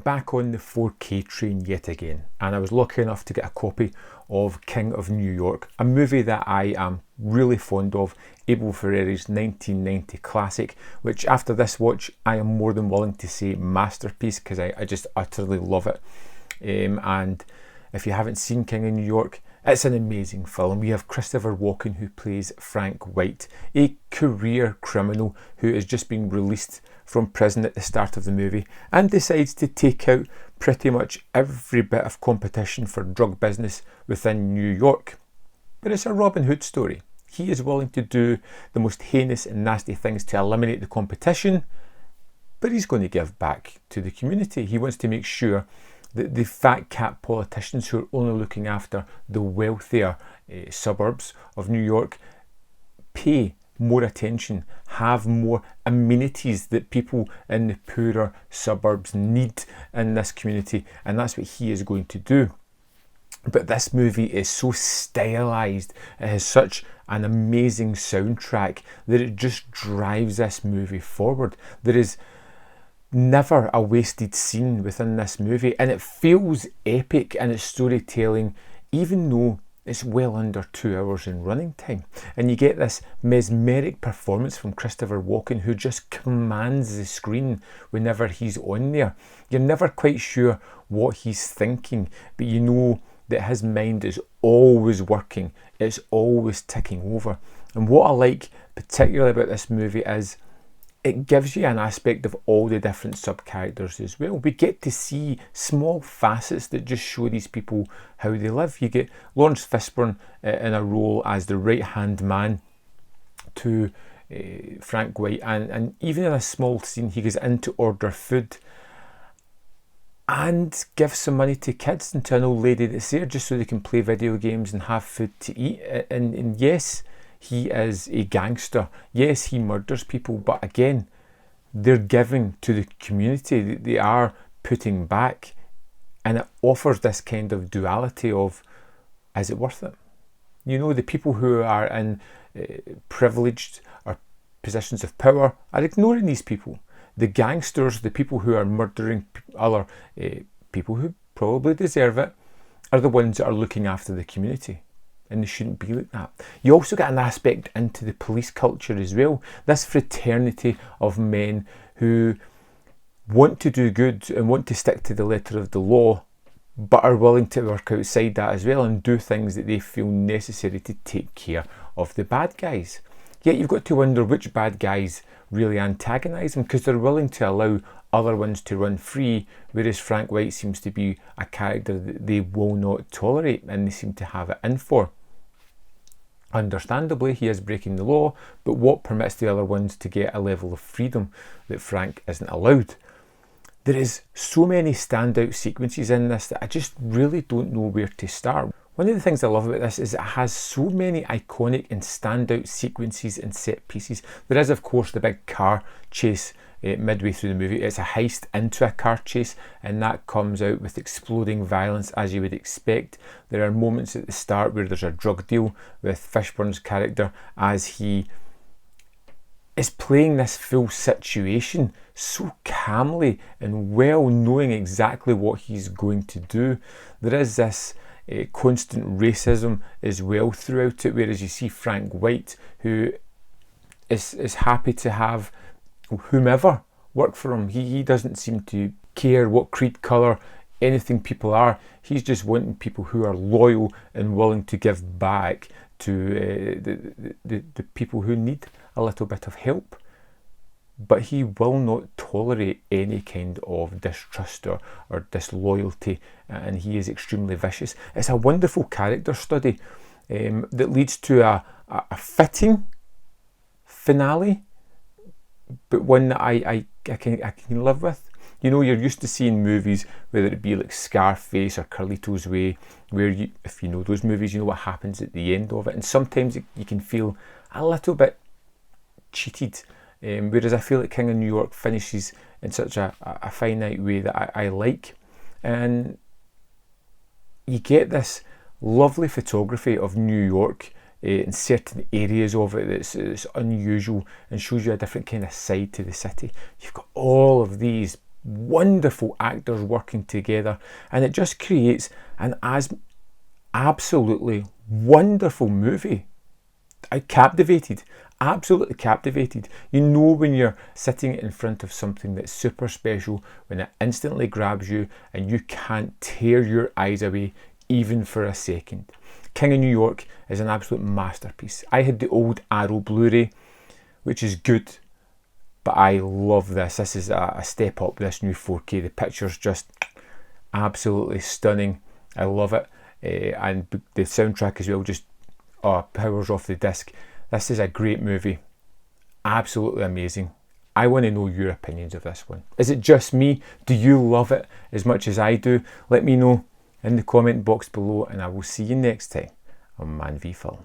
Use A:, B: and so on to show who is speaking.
A: back on the 4K train yet again, and I was lucky enough to get a copy of King of New York, a movie that I am really fond of, Abel Ferrara's 1990 classic, which after this watch I am more than willing to say masterpiece, because I just utterly love it. And if you haven't seen King of New York, it's an amazing film. We have Christopher Walken, who plays Frank White, a career criminal who is just being released from prison at the start of the movie and decides to take out pretty much every bit of competition for drug business within New York. But it's a Robin Hood story. He is willing to do the most heinous and nasty things to eliminate the competition, but he's going to give back to the community. He wants to make sure that the fat cat politicians who are only looking after the wealthier suburbs of New York pay more attention, have more amenities that people in the poorer suburbs need in this community, and that's what he is going to do. But this movie is so stylized, it has such an amazing soundtrack that it just drives this movie forward. There is never a wasted scene within this movie, and it feels epic in its storytelling, even though it's well under 2 hours in running time. And you get this mesmeric performance from Christopher Walken, who just commands the screen whenever he's on there. You're never quite sure what he's thinking, but you know that his mind is always working, it's always ticking over. And what I like particularly about this movie is it gives you an aspect of all the different sub-characters as well. We get to see small facets that just show these people how they live. You get Lawrence Fishburne in a role as the right-hand man to Frank White, and even in a small scene he goes in to order food and give some money to kids and to an old lady that's there just so they can play video games and have food to eat. And yes, he is a gangster. Yes, he murders people, but again, they're giving to the community. They are putting back, and it offers this kind of duality of, is it worth it? You know, the people who are in privileged or positions of power are ignoring these people. The gangsters, the people who are murdering other people who probably deserve it, are the ones that are looking after the community. And they shouldn't be like that. You also get an aspect into the police culture as well. This fraternity of men who want to do good and want to stick to the letter of the law, but are willing to work outside that as well and do things that they feel necessary to take care of the bad guys. Yet you've got to wonder which bad guys really antagonise them, because they're willing to allow other ones to run free, whereas Frank White seems to be a character that they will not tolerate and they seem to have it in for. Understandably, he is breaking the law, but what permits the other ones to get a level of freedom that Frank isn't allowed? There is so many standout sequences in this that I just really don't know where to start. One of the things I love about this is it has so many iconic and standout sequences and set pieces. There is, of course, the big car chase midway through the movie. It's a heist into a car chase, and that comes out with exploding violence as you would expect. There are moments at the start where there's a drug deal with Fishburne's character as he is playing this full situation so calmly and well, knowing exactly what he's going to do. There is this constant racism as well throughout it, whereas you see Frank White, who is happy to have whomever work for him. He doesn't seem to care what creed, colour, anything people are. He's just wanting people who are loyal and willing to give back to the people who need a little bit of help. But he will not tolerate any kind of distrust or disloyalty, and he is extremely vicious. It's a wonderful character study that leads to a fitting finale, but one that I can live with. You know, you're used to seeing movies, whether it be like Scarface or Carlito's Way, where you, if you know those movies, you know what happens at the end of it, and sometimes you can feel a little bit cheated. Whereas I feel like King of New York finishes in such a finite way that I like, and you get this lovely photography of New York in certain areas of it that's unusual and shows you a different kind of side to the city. You've got all of these wonderful actors working together, and it just creates an absolutely wonderful movie. I captivated, absolutely captivated. You know when you're sitting in front of something that's super special, when it instantly grabs you and you can't tear your eyes away even for a second. King of New York is an absolute masterpiece. I had the old Arrow Blu-ray, which is good, but I love this. This is a step up, this new 4K. The picture's just absolutely stunning. I love it. And the soundtrack as well just powers off the disc. This is a great movie. Absolutely amazing. I want to know your opinions of this one. Is it just me? Do you love it as much as I do? Let me know in the comment box below, and I will see you next time on Man v Film.